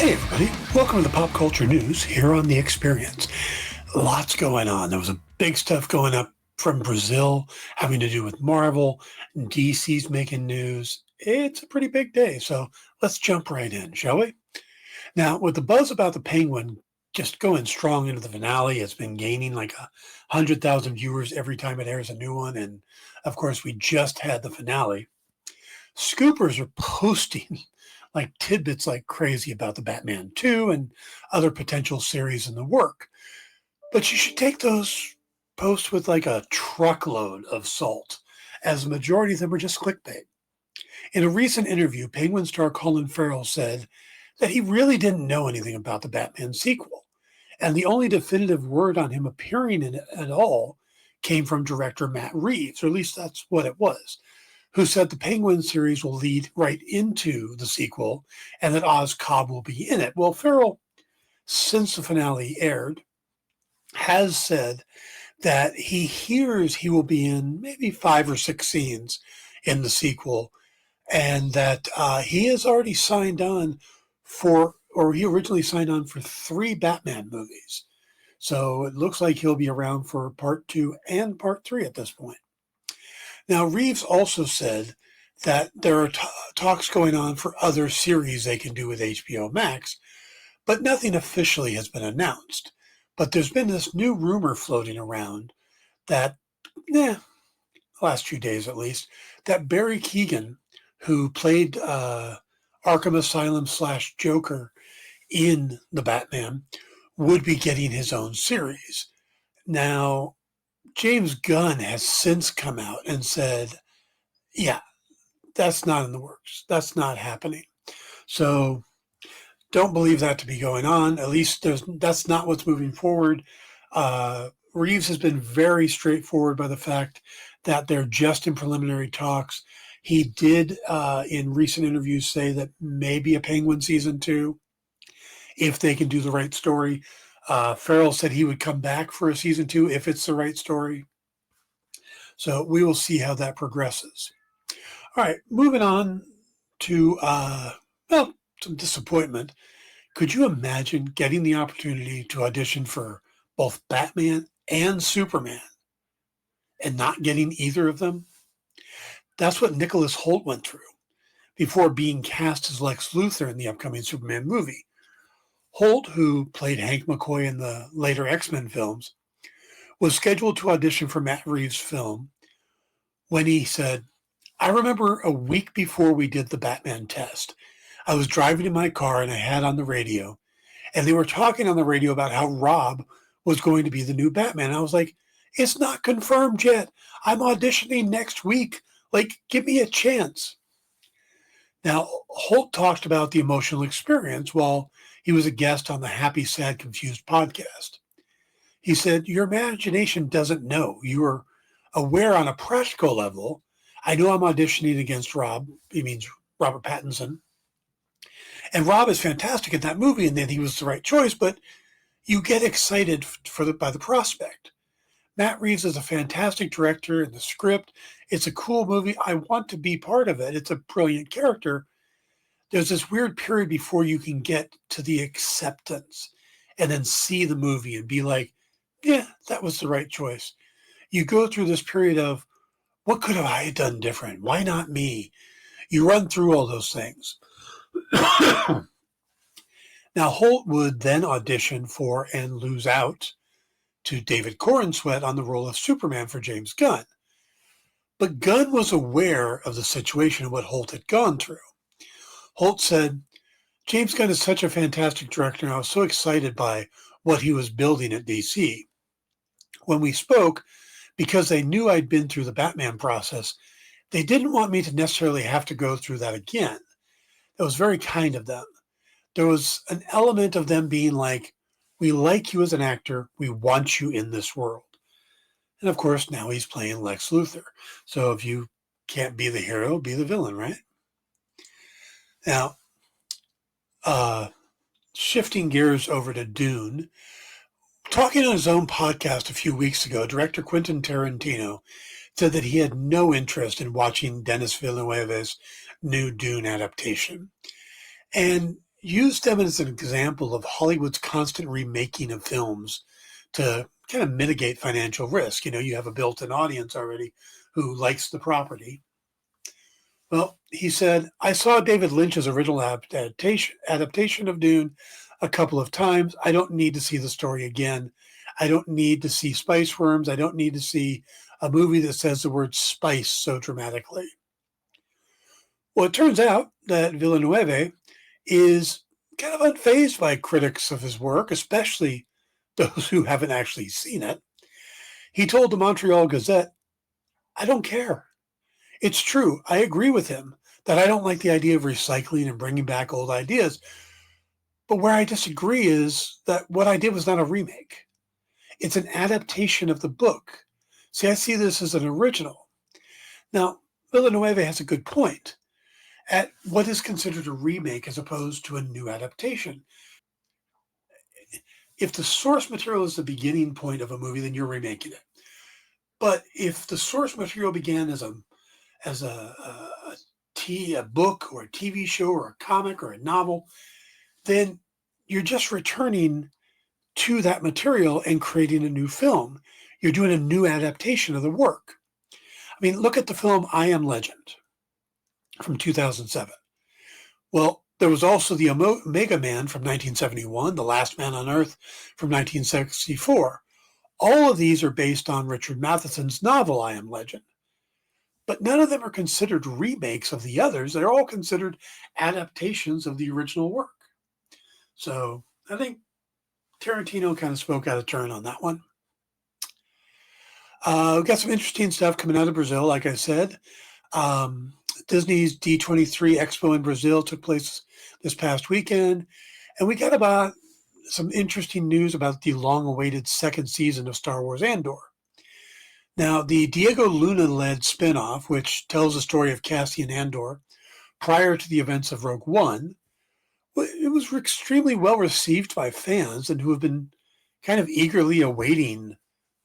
Hey everybody, welcome to the Pop Culture News here on The Experience. Lots going on. There was a big stuff going up from Brazil having to do with Marvel. DC's making news. It's a pretty big day, so let's jump right in, shall we? Now, with the buzz about the Penguin just going strong into the finale, it's been gaining like 100,000 viewers every time it airs a new one. And of course, we just had the finale. Scoopers are posting like tidbits like crazy about the Batman 2 and other potential series in the work. But you should take those posts with like a truckload of salt, as the majority of them are just clickbait. In a recent interview, Penguin star Colin Farrell said that he really didn't know anything about the Batman sequel, and the only definitive word on him appearing in it at all came from director Matt Reeves, or at least that's what it was, who said the Penguin series will lead right into the sequel and that Oz Cobb will be in it. Well, Farrell, since the finale aired, has said that he hears he will be in maybe 5 or 6 scenes in the sequel, and that he has already signed on he originally signed on for 3 Batman movies. So it looks like he'll be around for part 2 and part 3 at this point. Now, Reeves also said that there are talks going on for other series they can do with HBO Max, but nothing officially has been announced. But there's been this new rumor floating around that, the last few days at least, that Barry Keoghan, who played Arkham Asylum / Joker in the Batman, would be getting his own series. Now, James Gunn has since come out and said, yeah, that's not in the works. That's not happening. So don't believe that to be going on. At least that's not what's moving forward. Reeves has been very straightforward by the fact that they're just in preliminary talks. He did, in recent interviews, say that maybe a Penguin season 2, if they can do the right story. Farrell said he would come back for a season 2 if it's the right story. So we will see how that progresses. All right, moving on to, some disappointment. Could you imagine getting the opportunity to audition for both Batman and Superman and not getting either of them? That's what Nicholas Hoult went through before being cast as Lex Luthor in the upcoming Superman movie. Holt, who played Hank McCoy in the later X-Men films, was scheduled to audition for Matt Reeves' film when he said, I remember a week before we did the Batman test, I was driving in my car and I had on the radio, and they were talking on the radio about how Rob was going to be the new Batman. I was like, it's not confirmed yet. I'm auditioning next week. Like, give me a chance. Now, Holt talked about the emotional experience while he was a guest on the Happy, Sad, Confused podcast. He said, your imagination doesn't know. You are aware on a practical level. I know I'm auditioning against Rob. He means Robert Pattinson. And Rob is fantastic in that movie, and then he was the right choice, but you get excited by the prospect. Matt Reeves is a fantastic director, and the script, it's a cool movie. I want to be part of it. It's a brilliant character. There's this weird period before you can get to the acceptance and then see the movie and be like, yeah, that was the right choice. You go through this period of, what could have I done different? Why not me? You run through all those things. Now, Holt would then audition for and lose out to David Corenswet on the role of Superman for James Gunn. But Gunn was aware of the situation and what Holt had gone through. Holt said, James Gunn is such a fantastic director, and I was so excited by what he was building at DC. When we spoke, because they knew I'd been through the Batman process, they didn't want me to necessarily have to go through that again. That was very kind of them. There was an element of them being like, we like you as an actor. We want you in this world. And of course, now he's playing Lex Luthor. So if you can't be the hero, be the villain, right? Now, shifting gears over to Dune, talking on his own podcast a few weeks ago, director Quentin Tarantino said that he had no interest in watching Denis Villeneuve's new Dune adaptation. And used them as an example of Hollywood's constant remaking of films to kind of mitigate financial risk. You have a built-in audience already who likes the property. Well, he said, I saw David Lynch's original adaptation of Dune a couple of times. I don't need to see the story again. I don't need to see spice worms. I don't need to see a movie that says the word spice so dramatically. Well, it turns out that Villeneuve is kind of unfazed by critics of his work, especially those who haven't actually seen it. He told the Montreal Gazette, I don't care. It's true. I agree with him that I don't like the idea of recycling and bringing back old ideas. But where I disagree is that what I did was not a remake. It's an adaptation of the book. See, I see this as an original. Now, Villeneuve has a good point at what is considered a remake as opposed to a new adaptation. If the source material is the beginning point of a movie, then you're remaking it. But if the source material began as a book or a TV show or a comic or a novel, then you're just returning to that material and creating a new film. You're doing a new adaptation of the work. I mean, look at the film I Am Legend from 2007. Well, there was also the Omega Man from 1971, The Last Man on Earth from 1964. All of these are based on Richard Matheson's novel I Am Legend. But none of them are considered remakes of the others. They're all considered adaptations of the original work. So I think Tarantino kind of spoke out of turn on that one. We've got some interesting stuff coming out of Brazil, like I said. Disney's D23 Expo in Brazil took place this past weekend, and we got about some interesting news about the long-awaited second season of Star Wars Andor. Now, the Diego Luna-led spinoff, which tells the story of Cassian Andor prior to the events of Rogue One, it was extremely well received by fans and who have been kind of eagerly awaiting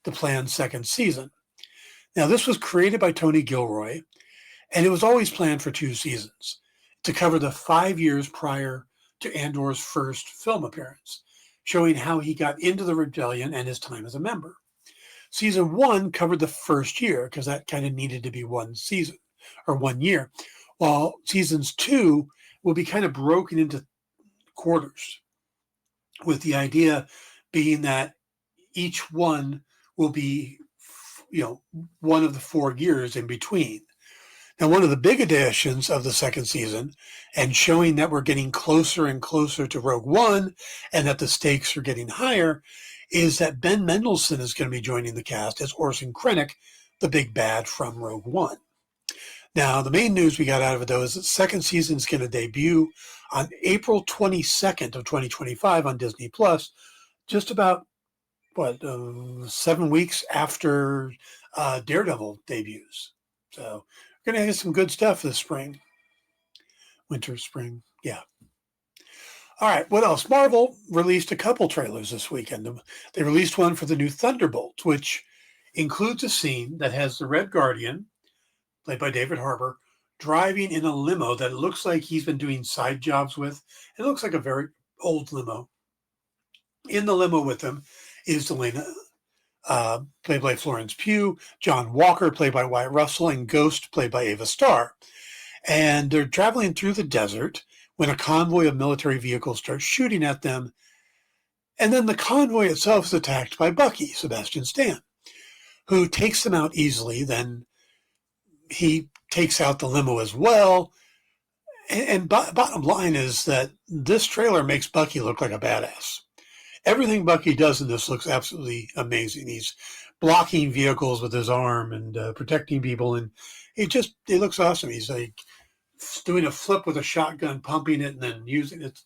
the planned second season. Now, this was created by Tony Gilroy, and it was always planned for 2 seasons to cover the 5 years prior to Andor's first film appearance, showing how he got into the rebellion and his time as a member. Season 1 covered the first year because that kind of needed to be 1 season or 1 year, while seasons 2 will be kind of broken into quarters, with the idea being that each one will be, one of the 4 years in between. Now, one of the big additions of the second season, and showing that we're getting closer and closer to Rogue One and that the stakes are getting higher, is that Ben Mendelsohn is going to be joining the cast as Orson Krennic, the big bad from Rogue One. Now, the main news we got out of it, though, is that the second season is going to debut on April 22nd of 2025 on Disney+, just about, 7 weeks after Daredevil debuts. So we're going to get some good stuff this spring. Winter, spring, yeah. All right, what else? Marvel released a couple trailers this weekend. They released one for the new Thunderbolts, which includes a scene that has the Red Guardian, played by David Harbour, driving in a limo that looks like he's been doing side jobs with. It looks like a very old limo. In the limo with him is Selena, played by Florence Pugh, John Walker, played by Wyatt Russell, and Ghost, played by Ava Starr. And they're traveling through the desert when a convoy of military vehicles starts shooting at them. And then the convoy itself is attacked by Bucky, Sebastian Stan, who takes them out easily. Then he takes out the limo as well. And bottom line is that this trailer makes Bucky look like a badass. Everything Bucky does in this looks absolutely amazing. He's blocking vehicles with his arm and protecting people. And it looks awesome. He's like doing a flip with a shotgun, pumping it, and then using it.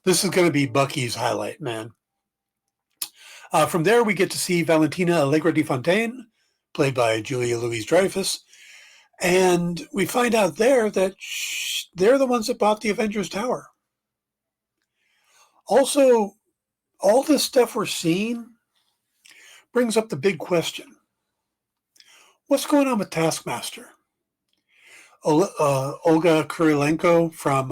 This is going to be Bucky's highlight, man. From there, we get to see Valentina Allegra de Fontaine, played by Julia Louis-Dreyfus. And we find out there that they're the ones that bought the Avengers Tower. Also, all this stuff we're seeing brings up the big question. What's going on with Taskmaster? Olga Kurilenko from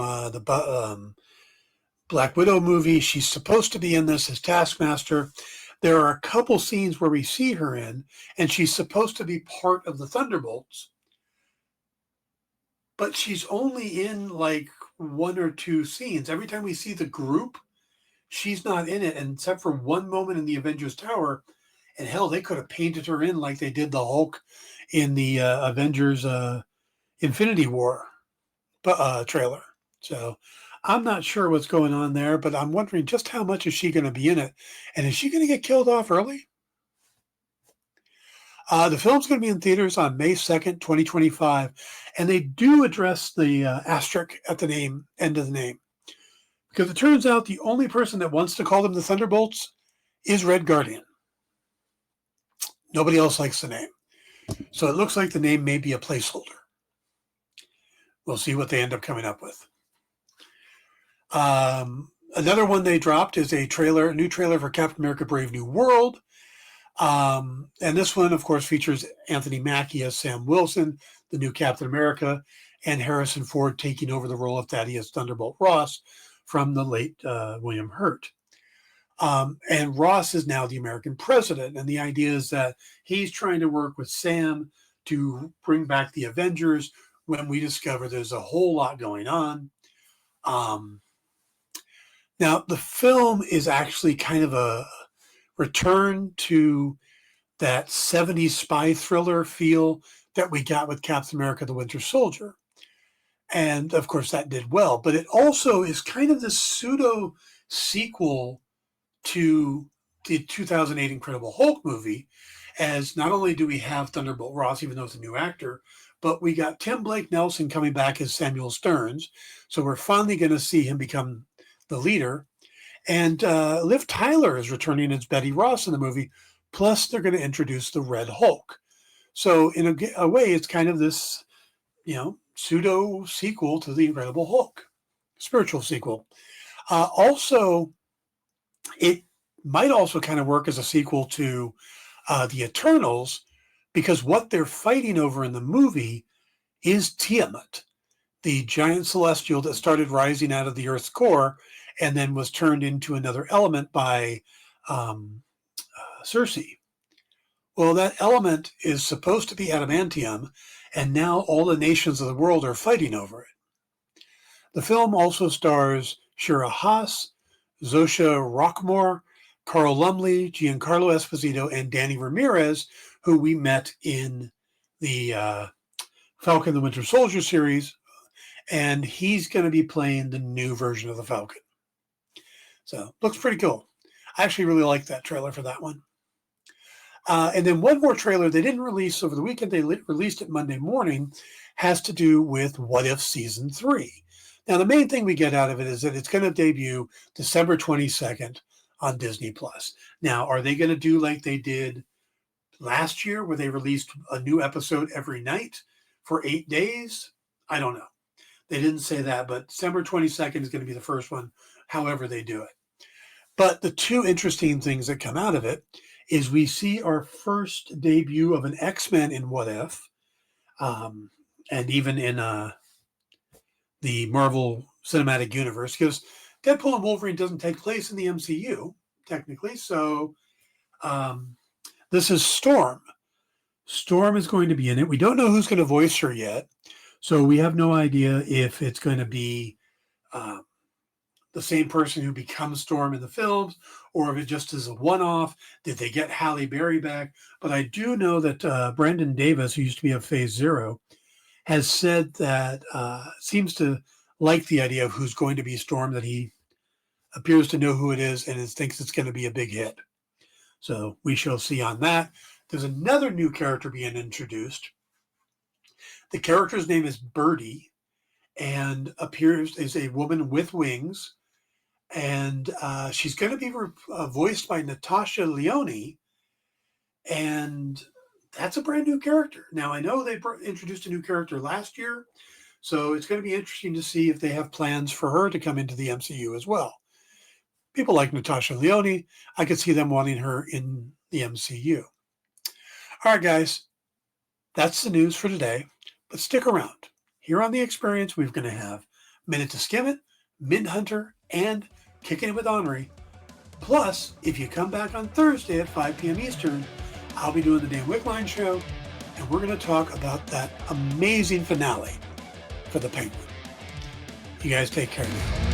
Black Widow movie. She's supposed to be in this as Taskmaster. There are a couple scenes where we see her in, and she's supposed to be part of the Thunderbolts, but she's only in like one or two scenes. Every time we see the group, she's not in it, and except for one moment in the Avengers Tower. And hell, they could have painted her in like they did the Hulk in the Avengers Infinity War trailer. So I'm not sure what's going on there, but I'm wondering just how much is she going to be in it, and is she going to get killed off early? The film's going to be in theaters on May 2nd, 2025, and they do address the asterisk at the end of the name, because it turns out the only person that wants to call them the Thunderbolts is Red Guardian. Nobody else likes the name. So it looks like the name may be a placeholder. We'll see what they end up coming up with. Another one they dropped is a new trailer for Captain America Brave New World. And this one, of course, features Anthony Mackie as Sam Wilson, the new Captain America, and Harrison Ford taking over the role of Thaddeus Thunderbolt Ross from the late William Hurt. And Ross is now the American president. And the idea is that he's trying to work with Sam to bring back the Avengers when we discover there's a whole lot going on. Now, the film is actually kind of a return to that 70s spy thriller feel that we got with Captain America, the Winter Soldier. And of course, that did well. But it also is kind of this pseudo sequel to the 2008 Incredible Hulk movie, as not only do we have Thunderbolt Ross, even though it's a new actor, but we got Tim Blake Nelson coming back as Samuel Stearns. So we're finally going to see him become the leader. And Liv Tyler is returning as Betty Ross in the movie. Plus, they're going to introduce the Red Hulk. So in a way, it's kind of this, pseudo sequel to the Incredible Hulk, spiritual sequel. Also, it might also kind of work as a sequel to the Eternals, because what they're fighting over in the movie is Tiamat, the giant celestial that started rising out of the Earth's core and then was turned into another element by Circe. Well, that element is supposed to be adamantium, and now all the nations of the world are fighting over it. The film also stars Shira Haas, Zosha Rockmore, Carl Lumley, Giancarlo Esposito, and Danny Ramirez, who we met in the Falcon the Winter Soldier series, and he's going to be playing the new version of the Falcon. So, looks pretty cool. I actually really like that trailer for that one. And then one more trailer they didn't release over the weekend, they released it Monday morning, has to do with What If Season 3. Now, the main thing we get out of it is that it's going to debut December 22nd on Disney+. Now, are they going to do like they did last year, where they released a new episode every night for 8 days? I don't know. They didn't say that, but December 22nd is going to be the first one, however they do it. But the two interesting things that come out of it is we see our first debut of an X-Men in What If, and even in the Marvel Cinematic Universe, because Deadpool and Wolverine doesn't take place in the MCU, technically. So this is Storm. Storm is going to be in it. We don't know who's going to voice her yet. So we have no idea if it's going to be the same person who becomes Storm in the films, or if it just is a one-off. Did they get Halle Berry back? But I do know that Brandon Davis, who used to be of Phase Zero, has said that seems to like the idea of who's going to be Storm, that he appears to know who it is and thinks it's going to be a big hit. So we shall see on that. There's another new character being introduced. The character's name is Birdie, and appears as a woman with wings. And she's going to be voiced by Natasha Lyonne. And that's a brand new character. Now, I know they introduced a new character last year, so it's going to be interesting to see if they have plans for her to come into the MCU as well. People like Natasha Lyonne, I could see them wanting her in the MCU. All right, guys, that's the news for today. But stick around. Here on The Experience, we're going to have Minute to Skim It, Mint Hunter, and Kicking It with Henri. Plus, if you come back on Thursday at 5 p.m. Eastern, I'll be doing the Dan Wickline Show, and we're going to talk about that amazing finale for The Penguin. You guys take care now.